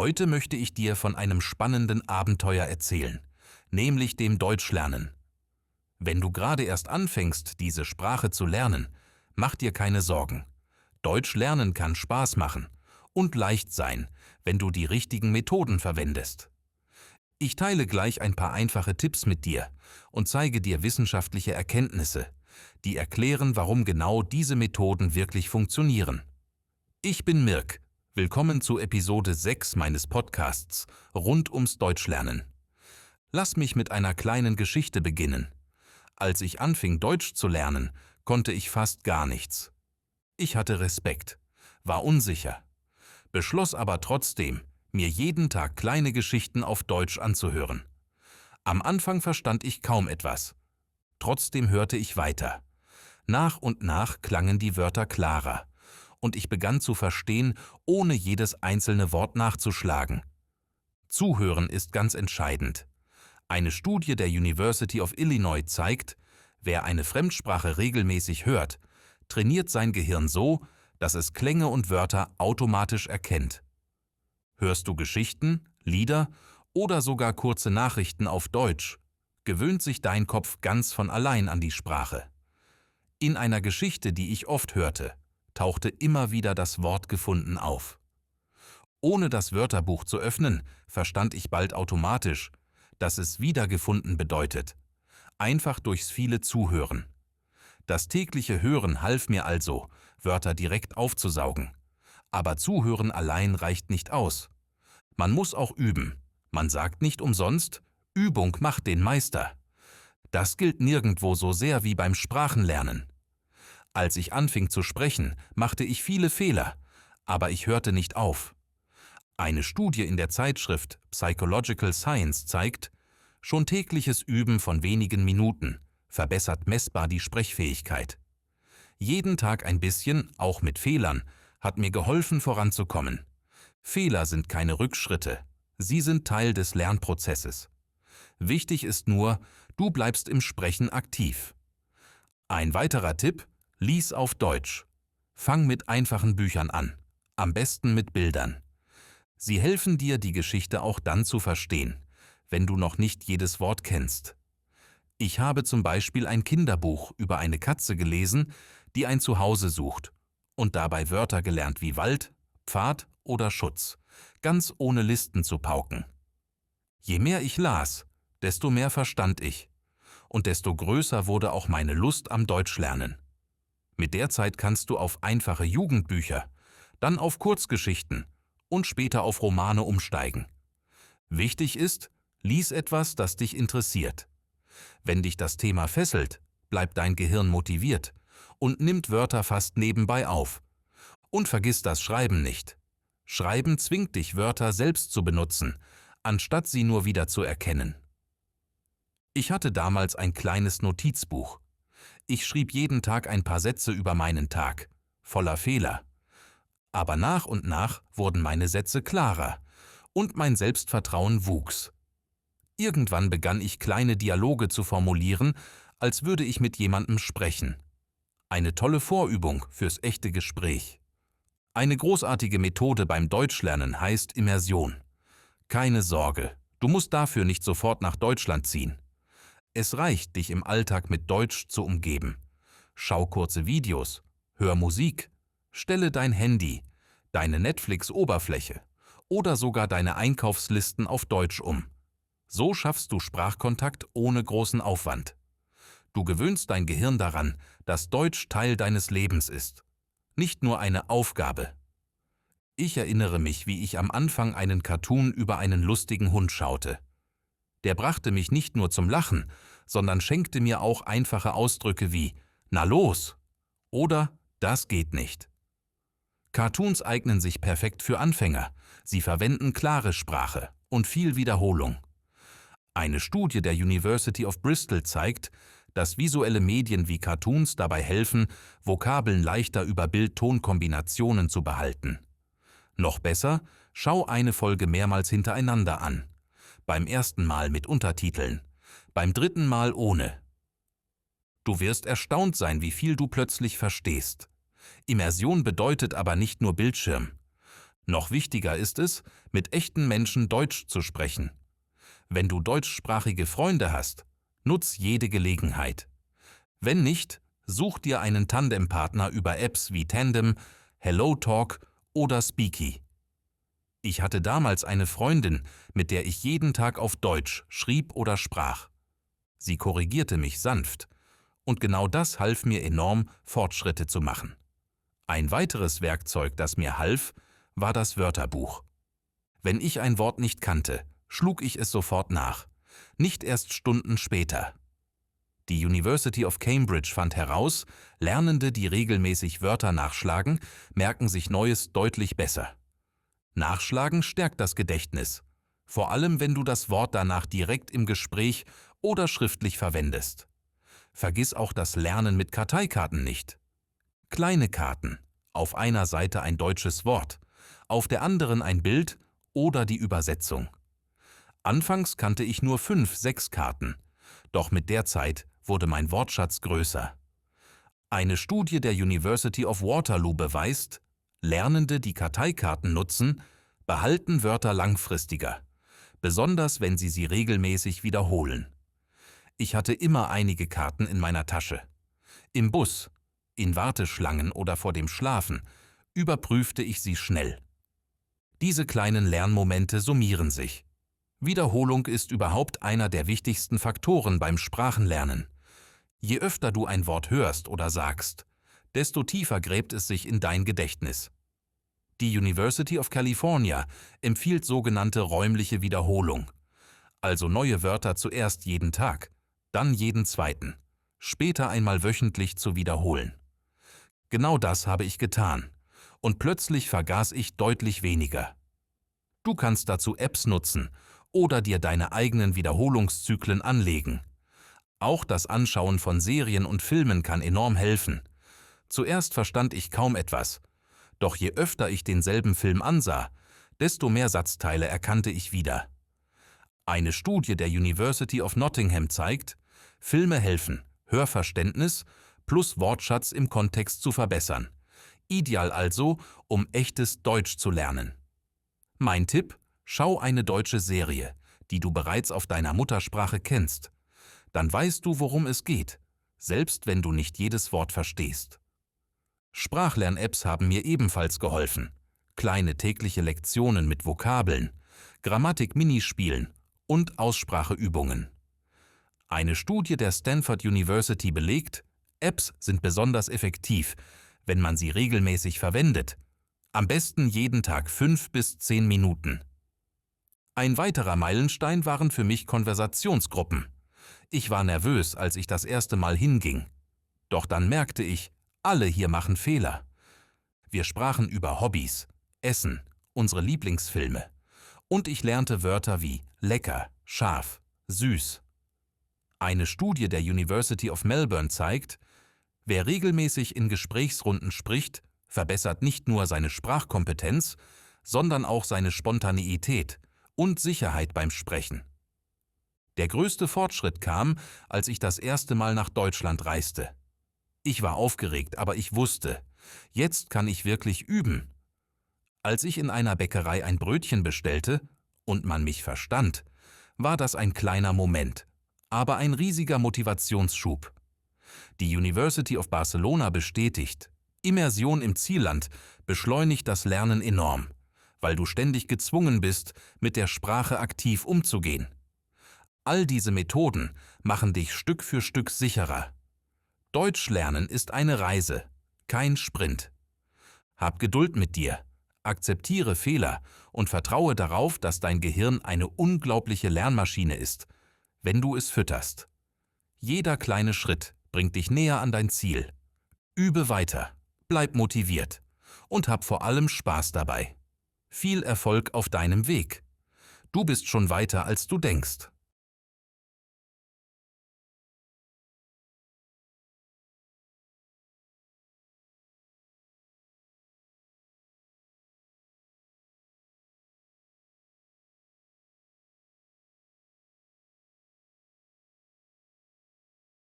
Heute möchte ich dir von einem spannenden Abenteuer erzählen, nämlich dem Deutschlernen. Wenn du gerade erst anfängst, diese Sprache zu lernen, mach dir keine Sorgen. Deutsch lernen kann Spaß machen und leicht sein, wenn du die richtigen Methoden verwendest. Ich teile gleich ein paar einfache Tipps mit dir und zeige dir wissenschaftliche Erkenntnisse, die erklären, warum genau diese Methoden wirklich funktionieren. Ich bin Mirk. Willkommen zu Episode 6 meines Podcasts rund ums Deutschlernen. Lass mich mit einer kleinen Geschichte beginnen. Als ich anfing, Deutsch zu lernen, konnte ich fast gar nichts. Ich hatte Respekt, war unsicher, beschloss aber trotzdem, mir jeden Tag kleine Geschichten auf Deutsch anzuhören. Am Anfang verstand ich kaum etwas. Trotzdem hörte ich weiter. Nach und nach klangen die Wörter klarer. Und ich begann zu verstehen, ohne jedes einzelne Wort nachzuschlagen. Zuhören ist ganz entscheidend. Eine Studie der University of Illinois zeigt, wer eine Fremdsprache regelmäßig hört, trainiert sein Gehirn so, dass es Klänge und Wörter automatisch erkennt. Hörst du Geschichten, Lieder oder sogar kurze Nachrichten auf Deutsch, gewöhnt sich dein Kopf ganz von allein an die Sprache. In einer Geschichte, die ich oft hörte, tauchte immer wieder das Wort gefunden auf. Ohne das Wörterbuch zu öffnen, verstand ich bald automatisch, dass es wiedergefunden bedeutet, einfach durchs viele Zuhören. Das tägliche Hören half mir also, Wörter direkt aufzusaugen. Aber Zuhören allein reicht nicht aus. Man muss auch üben. Man sagt nicht umsonst, Übung macht den Meister. Das gilt nirgendwo so sehr wie beim Sprachenlernen. Als ich anfing zu sprechen, machte ich viele Fehler, aber ich hörte nicht auf. Eine Studie in der Zeitschrift Psychological Science zeigt, schon tägliches Üben von wenigen Minuten verbessert messbar die Sprechfähigkeit. Jeden Tag ein bisschen, auch mit Fehlern, hat mir geholfen, voranzukommen. Fehler sind keine Rückschritte, sie sind Teil des Lernprozesses. Wichtig ist nur, du bleibst im Sprechen aktiv. Ein weiterer Tipp: Lies auf Deutsch. Fang mit einfachen Büchern an, am besten mit Bildern. Sie helfen dir, die Geschichte auch dann zu verstehen, wenn du noch nicht jedes Wort kennst. Ich habe zum Beispiel ein Kinderbuch über eine Katze gelesen, die ein Zuhause sucht, und dabei Wörter gelernt wie Wald, Pfad oder Schutz, ganz ohne Listen zu pauken. Je mehr ich las, desto mehr verstand ich, und desto größer wurde auch meine Lust am Deutschlernen. Mit der Zeit kannst du auf einfache Jugendbücher, dann auf Kurzgeschichten und später auf Romane umsteigen. Wichtig ist, lies etwas, das dich interessiert. Wenn dich das Thema fesselt, bleibt dein Gehirn motiviert und nimmt Wörter fast nebenbei auf. Und vergiss das Schreiben nicht. Schreiben zwingt dich, Wörter selbst zu benutzen, anstatt sie nur wieder zu erkennen. Ich hatte damals ein kleines Notizbuch. Ich schrieb jeden Tag ein paar Sätze über meinen Tag, voller Fehler. Aber nach und nach wurden meine Sätze klarer und mein Selbstvertrauen wuchs. Irgendwann begann ich kleine Dialoge zu formulieren, als würde ich mit jemandem sprechen. Eine tolle Vorübung fürs echte Gespräch. Eine großartige Methode beim Deutschlernen heißt Immersion. Keine Sorge, du musst dafür nicht sofort nach Deutschland ziehen. Es reicht, dich im Alltag mit Deutsch zu umgeben. Schau kurze Videos, hör Musik, stelle dein Handy, deine Netflix-Oberfläche oder sogar deine Einkaufslisten auf Deutsch um. So schaffst du Sprachkontakt ohne großen Aufwand. Du gewöhnst dein Gehirn daran, dass Deutsch Teil deines Lebens ist, nicht nur eine Aufgabe. Ich erinnere mich, wie ich am Anfang einen Cartoon über einen lustigen Hund schaute. Der brachte mich nicht nur zum Lachen, sondern schenkte mir auch einfache Ausdrücke wie »Na los« oder »Das geht nicht«. Cartoons eignen sich perfekt für Anfänger. Sie verwenden klare Sprache und viel Wiederholung. Eine Studie der University of Bristol zeigt, dass visuelle Medien wie Cartoons dabei helfen, Vokabeln leichter über Bild-Ton-Kombinationen zu behalten. Noch besser, schau eine Folge mehrmals hintereinander an. Beim ersten Mal mit Untertiteln, beim dritten Mal ohne. Du wirst erstaunt sein, wie viel du plötzlich verstehst. Immersion bedeutet aber nicht nur Bildschirm. Noch wichtiger ist es, mit echten Menschen Deutsch zu sprechen. Wenn du deutschsprachige Freunde hast, nutz jede Gelegenheit. Wenn nicht, such dir einen Tandempartner über Apps wie Tandem, HelloTalk oder Speaky. Ich hatte damals eine Freundin, mit der ich jeden Tag auf Deutsch schrieb oder sprach. Sie korrigierte mich sanft, und genau das half mir enorm, Fortschritte zu machen. Ein weiteres Werkzeug, das mir half, war das Wörterbuch. Wenn ich ein Wort nicht kannte, schlug ich es sofort nach, nicht erst Stunden später. Die University of Cambridge fand heraus, Lernende, die regelmäßig Wörter nachschlagen, merken sich Neues deutlich besser. Nachschlagen stärkt das Gedächtnis, vor allem wenn du das Wort danach direkt im Gespräch oder schriftlich verwendest. Vergiss auch das Lernen mit Karteikarten nicht. Kleine Karten, auf einer Seite ein deutsches Wort, auf der anderen ein Bild oder die Übersetzung. Anfangs kannte ich nur 5, 6 Karten, doch mit der Zeit wurde mein Wortschatz größer. Eine Studie der University of Waterloo beweist, Lernende, die Karteikarten nutzen, behalten Wörter langfristiger, besonders wenn sie regelmäßig wiederholen. Ich hatte immer einige Karten in meiner Tasche. Im Bus, in Warteschlangen oder vor dem Schlafen überprüfte ich sie schnell. Diese kleinen Lernmomente summieren sich. Wiederholung ist überhaupt einer der wichtigsten Faktoren beim Sprachenlernen. Je öfter du ein Wort hörst oder sagst, desto tiefer gräbt es sich in dein Gedächtnis. Die University of California empfiehlt sogenannte räumliche Wiederholung, also neue Wörter zuerst jeden Tag, dann jeden zweiten, später einmal wöchentlich zu wiederholen. Genau das habe ich getan, und plötzlich vergaß ich deutlich weniger. Du kannst dazu Apps nutzen oder dir deine eigenen Wiederholungszyklen anlegen. Auch das Anschauen von Serien und Filmen kann enorm helfen. Zuerst verstand ich kaum etwas, doch je öfter ich denselben Film ansah, desto mehr Satzteile erkannte ich wieder. Eine Studie der University of Nottingham zeigt, Filme helfen, Hörverständnis plus Wortschatz im Kontext zu verbessern. Ideal also, um echtes Deutsch zu lernen. Mein Tipp: Schau eine deutsche Serie, die du bereits auf deiner Muttersprache kennst. Dann weißt du, worum es geht, selbst wenn du nicht jedes Wort verstehst. Sprachlern-Apps haben mir ebenfalls geholfen. Kleine tägliche Lektionen mit Vokabeln, Grammatik-Minispielen und Ausspracheübungen. Eine Studie der Stanford University belegt, Apps sind besonders effektiv, wenn man sie regelmäßig verwendet. Am besten jeden Tag 5 bis 10 Minuten. Ein weiterer Meilenstein waren für mich Konversationsgruppen. Ich war nervös, als ich das erste Mal hinging. Doch dann merkte ich, alle hier machen Fehler. Wir sprachen über Hobbys, Essen, unsere Lieblingsfilme. Und ich lernte Wörter wie lecker, scharf, süß. Eine Studie der University of Melbourne zeigt, wer regelmäßig in Gesprächsrunden spricht, verbessert nicht nur seine Sprachkompetenz, sondern auch seine Spontaneität und Sicherheit beim Sprechen. Der größte Fortschritt kam, als ich das erste Mal nach Deutschland reiste. Ich war aufgeregt, aber ich wusste, jetzt kann ich wirklich üben. Als ich in einer Bäckerei ein Brötchen bestellte und man mich verstand, war das ein kleiner Moment, aber ein riesiger Motivationsschub. Die University of Barcelona bestätigt, Immersion im Zielland beschleunigt das Lernen enorm, weil du ständig gezwungen bist, mit der Sprache aktiv umzugehen. All diese Methoden machen dich Stück für Stück sicherer. Deutsch lernen ist eine Reise, kein Sprint. Hab Geduld mit dir, akzeptiere Fehler und vertraue darauf, dass dein Gehirn eine unglaubliche Lernmaschine ist, wenn du es fütterst. Jeder kleine Schritt bringt dich näher an dein Ziel. Übe weiter, bleib motiviert und hab vor allem Spaß dabei. Viel Erfolg auf deinem Weg. Du bist schon weiter, als du denkst.